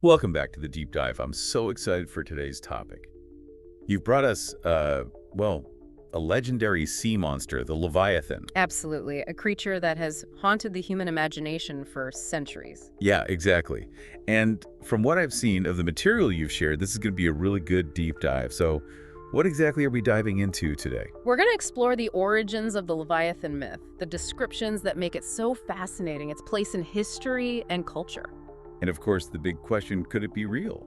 Welcome back to the deep dive. I'm so excited for today's topic. You've brought us, a legendary sea monster, the Leviathan. Absolutely. A creature that has haunted the human imagination for centuries. Yeah, exactly. And from what I've seen of the material you've shared, this is going to be a really good deep dive. So what exactly are we diving into today? We're going to explore the origins of the Leviathan myth, the descriptions that make it so fascinating, its place in history and culture. And of course, the big question, could it be real?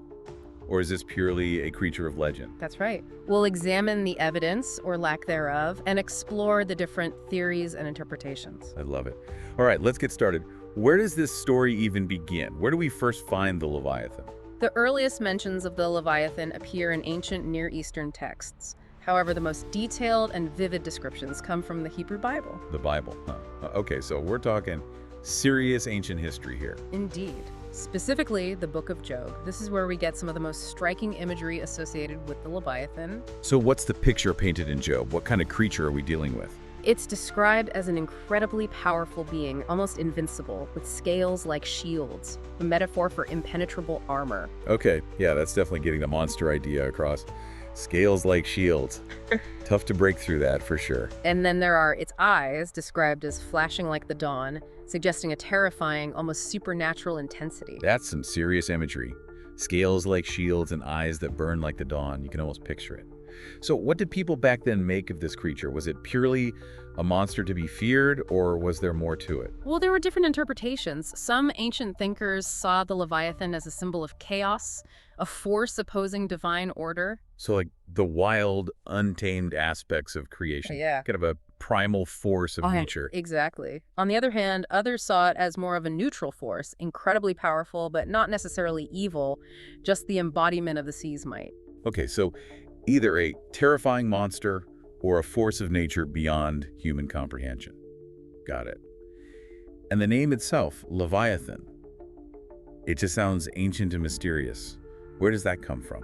Or is this purely a creature of legend? That's right. We'll examine the evidence, or lack thereof, and explore the different theories and interpretations. I love it. All right, let's get started. Where does this story even begin? Where do we first find the Leviathan? The earliest mentions of the Leviathan appear in ancient Near Eastern texts. However, the most detailed and vivid descriptions come from the Hebrew Bible. The Bible, huh? Okay, so we're talking serious ancient history here. Indeed. Specifically, the Book of Job. This is where we get some of the most striking imagery associated with the Leviathan. So what's the picture painted in Job? What kind of creature are we dealing with? It's described as an incredibly powerful being, almost invincible, with scales like shields, a metaphor for impenetrable armor. Okay, yeah, that's definitely getting the monster idea across. Scales like shields. Tough to break through that for sure. And then there are its eyes, described as flashing like the dawn, suggesting a terrifying, almost supernatural intensity. That's some serious imagery. Scales like shields and eyes that burn like the dawn. You can almost picture it. So what did people back then make of this creature? Was it purely a monster to be feared, or was there more to it? Well, there were different interpretations. Some ancient thinkers saw the Leviathan as a symbol of chaos, a force opposing divine order. So like the wild, untamed aspects of creation. Yeah. Kind of a primal force of nature. Exactly. On the other hand, others saw it as more of a neutral force, incredibly powerful, but not necessarily evil, just the embodiment of the sea's might. Okay, so either a terrifying monster or a force of nature beyond human comprehension. Got it. And the name itself, Leviathan, it just sounds ancient and mysterious. Where does that come from?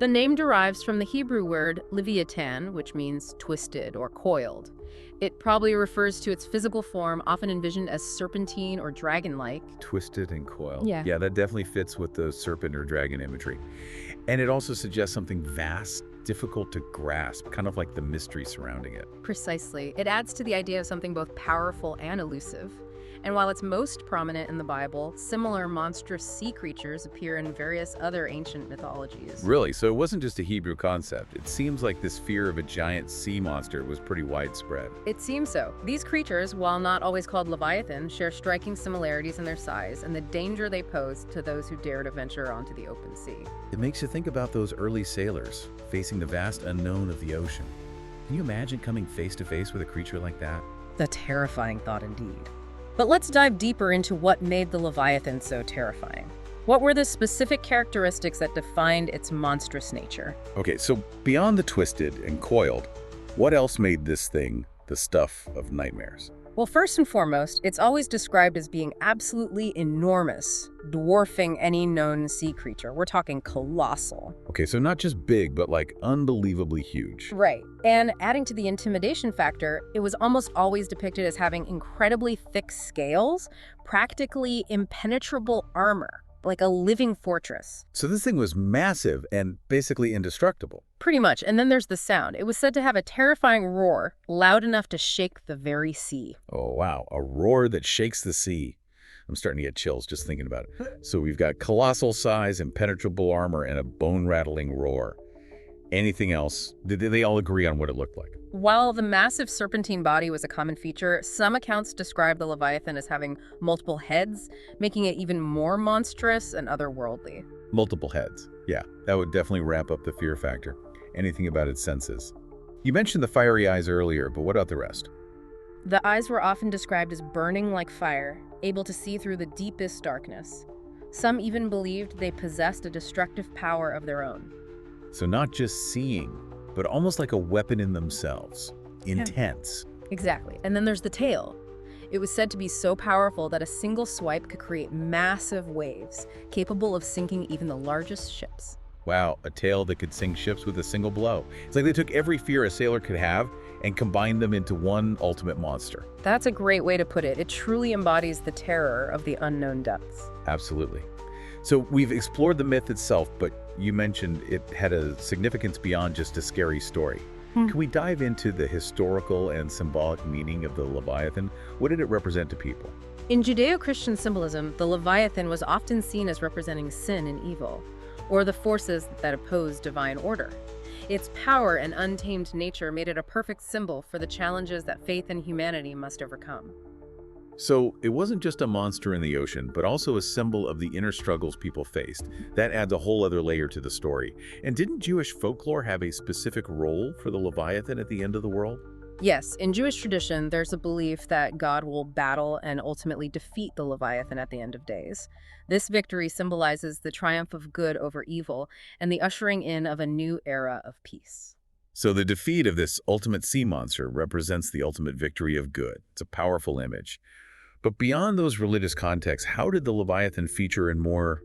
The name derives from the Hebrew word Leviathan, which means twisted or coiled. It probably refers to its physical form, often envisioned as serpentine or dragon-like. Twisted and coiled. Yeah. Yeah, that definitely fits with the serpent or dragon imagery. And it also suggests something vast, difficult to grasp, kind of like the mystery surrounding it. Precisely. It adds to the idea of something both powerful and elusive. And while it's most prominent in the Bible, similar monstrous sea creatures appear in various other ancient mythologies. Really? So it wasn't just a Hebrew concept. It seems like this fear of a giant sea monster was pretty widespread. It seems so. These creatures, while not always called Leviathan, share striking similarities in their size and the danger they pose to those who dare to venture onto the open sea. It makes you think about those early sailors facing the vast unknown of the ocean. Can you imagine coming face to face with a creature like that? A terrifying thought indeed. But let's dive deeper into what made the Leviathan so terrifying. What were the specific characteristics that defined its monstrous nature? Okay, so beyond the twisted and coiled, what else made this thing the stuff of nightmares? Well, first and foremost, it's always described as being absolutely enormous, dwarfing any known sea creature. We're talking colossal. Okay, so not just big, but like unbelievably huge. Right. And adding to the intimidation factor, it was almost always depicted as having incredibly thick scales, practically impenetrable armor, like a living fortress. So this thing was massive and basically indestructible. Pretty much. And then there's the sound. It was said to have a terrifying roar, loud enough to shake the very sea. Oh, wow. A roar that shakes the sea. I'm starting to get chills just thinking about it. So we've got colossal size, impenetrable armor, and a bone-rattling roar. Anything else? Did they all agree on what it looked like? While the massive serpentine body was a common feature, some accounts describe the Leviathan as having multiple heads, making it even more monstrous and otherworldly. Multiple heads. Yeah, that would definitely ramp up the fear factor. Anything about its senses. You mentioned the fiery eyes earlier, but what about the rest? The eyes were often described as burning like fire, able to see through the deepest darkness. Some even believed they possessed a destructive power of their own. So not just seeing, but almost like a weapon in themselves. Intense. Exactly. And then there's the tail. It was said to be so powerful that a single swipe could create massive waves, capable of sinking even the largest ships. Wow, a tail that could sink ships with a single blow. It's like they took every fear a sailor could have and combined them into one ultimate monster. That's a great way to put it. It truly embodies the terror of the unknown depths. Absolutely. So we've explored the myth itself, but you mentioned it had a significance beyond just a scary story. Hmm. Can we dive into the historical and symbolic meaning of the Leviathan? What did it represent to people? In Judeo-Christian symbolism, the Leviathan was often seen as representing sin and evil, or the forces that oppose divine order. Its power and untamed nature made it a perfect symbol for the challenges that faith and humanity must overcome. So it wasn't just a monster in the ocean, but also a symbol of the inner struggles people faced. That adds a whole other layer to the story. And didn't Jewish folklore have a specific role for the Leviathan at the end of the world? Yes, in Jewish tradition, there's a belief that God will battle and ultimately defeat the Leviathan at the end of days. This victory symbolizes the triumph of good over evil and the ushering in of a new era of peace. So the defeat of this ultimate sea monster represents the ultimate victory of good. It's a powerful image. But beyond those religious contexts, how did the Leviathan feature in more,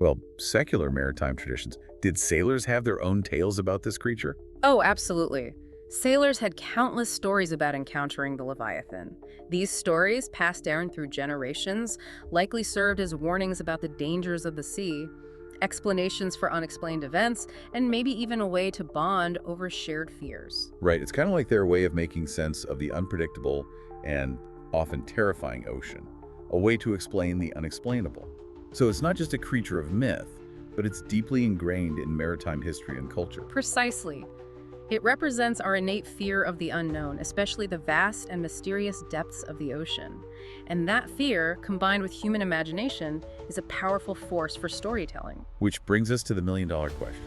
well, secular maritime traditions? Did sailors have their own tales about this creature? Oh, absolutely. Sailors had countless stories about encountering the Leviathan. These stories, passed down through generations, likely served as warnings about the dangers of the sea, explanations for unexplained events, and maybe even a way to bond over shared fears. Right, it's kind of like their way of making sense of the unpredictable and often terrifying ocean, a way to explain the unexplainable. So it's not just a creature of myth, but it's deeply ingrained in maritime history and culture. Precisely. It represents our innate fear of the unknown, especially the vast and mysterious depths of the ocean. And that fear, combined with human imagination, is a powerful force for storytelling. Which brings us to the million-dollar question.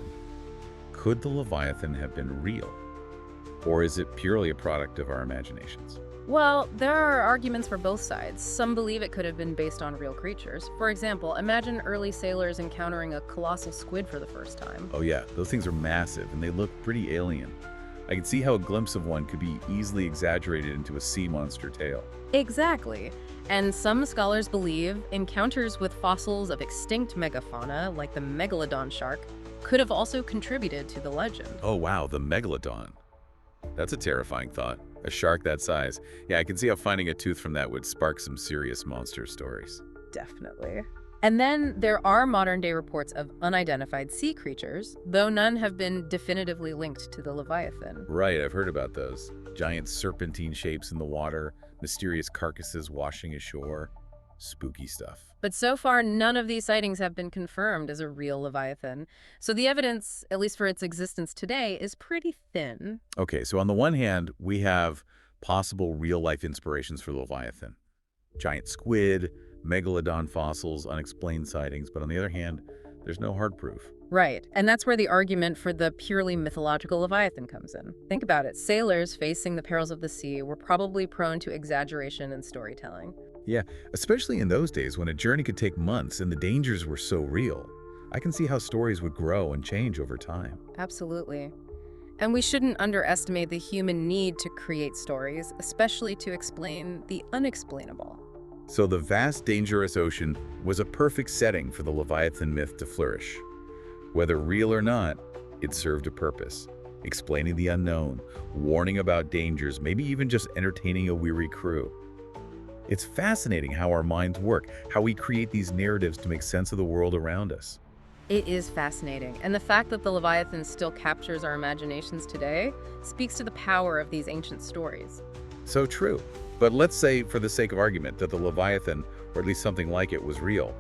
Could the Leviathan have been real? Or is it purely a product of our imaginations? Well, there are arguments for both sides. Some believe it could have been based on real creatures. For example, imagine early sailors encountering a colossal squid for the first time. Oh yeah, those things are massive and they look pretty alien. I can see how a glimpse of one could be easily exaggerated into a sea monster tale. Exactly. And some scholars believe encounters with fossils of extinct megafauna, like the megalodon shark, could have also contributed to the legend. Oh wow, the megalodon. That's a terrifying thought. A shark that size. Yeah, I can see how finding a tooth from that would spark some serious monster stories. Definitely. And then there are modern-day reports of unidentified sea creatures, though none have been definitively linked to the Leviathan. Right, I've heard about those. Giant serpentine shapes in the water, mysterious carcasses washing ashore. Spooky stuff. But so far, none of these sightings have been confirmed as a real Leviathan. So the evidence, at least for its existence today, is pretty thin. Okay, so on the one hand, we have possible real-life inspirations for Leviathan. Giant squid, megalodon fossils, unexplained sightings. But on the other hand, there's no hard proof. Right, and that's where the argument for the purely mythological Leviathan comes in. Think about it. Sailors facing the perils of the sea were probably prone to exaggeration and storytelling. Yeah, especially in those days when a journey could take months and the dangers were so real. I can see how stories would grow and change over time. Absolutely. And we shouldn't underestimate the human need to create stories, especially to explain the unexplainable. So the vast, dangerous ocean was a perfect setting for the Leviathan myth to flourish. Whether real or not, it served a purpose, explaining the unknown, warning about dangers, maybe even just entertaining a weary crew. It's fascinating how our minds work, how we create these narratives to make sense of the world around us. It is fascinating, and the fact that the Leviathan still captures our imaginations today speaks to the power of these ancient stories. So true. But let's say, for the sake of argument, that the Leviathan, or at least something like it, was real.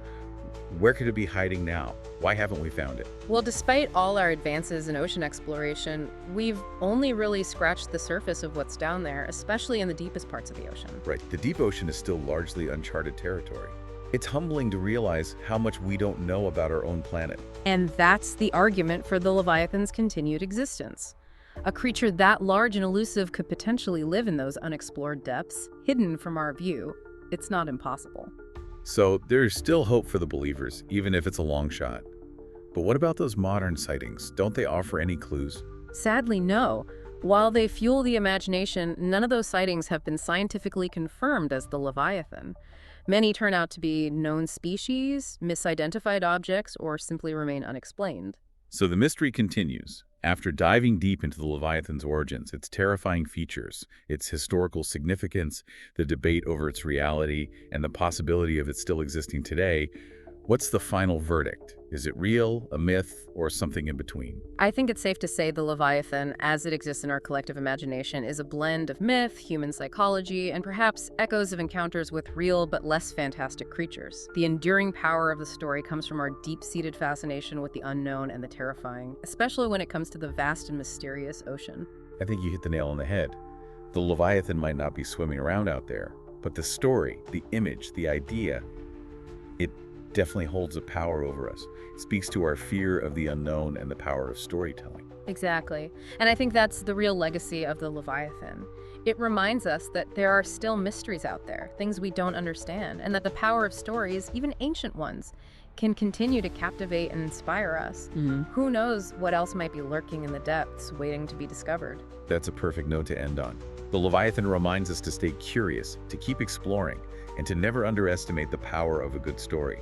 Where could it be hiding now? Why haven't we found it? Well, despite all our advances in ocean exploration, we've only really scratched the surface of what's down there, especially in the deepest parts of the ocean. Right, the deep ocean is still largely uncharted territory. It's humbling to realize how much we don't know about our own planet. And that's the argument for the Leviathan's continued existence. A creature that large and elusive could potentially live in those unexplored depths, hidden from our view. It's not impossible. So there's still hope for the believers, even if it's a long shot. But what about those modern sightings? Don't they offer any clues? Sadly, no. While they fuel the imagination, none of those sightings have been scientifically confirmed as the Leviathan. Many turn out to be known species, misidentified objects, or simply remain unexplained. So the mystery continues. After diving deep into the Leviathan's origins, its terrifying features, its historical significance, the debate over its reality, and the possibility of it still existing today, What's the final verdict? Is it real, a myth, or something in between? I think it's safe to say the Leviathan, as it exists in our collective imagination, is a blend of myth, human psychology, and perhaps echoes of encounters with real but less fantastic creatures. The enduring power of the story comes from our deep-seated fascination with the unknown and the terrifying, especially when it comes to the vast and mysterious ocean. I think you hit the nail on the head. The Leviathan might not be swimming around out there, but the story, the image, the idea, it definitely holds a power over us. It speaks to our fear of the unknown and the power of storytelling. Exactly. And I think that's the real legacy of the Leviathan. It reminds us that there are still mysteries out there, things we don't understand, and that the power of stories, even ancient ones, can continue to captivate and inspire us. Who knows what else might be lurking in the depths, waiting to be discovered. That's a perfect note to end on. The Leviathan reminds us to stay curious, to keep exploring, and to never underestimate the power of a good story.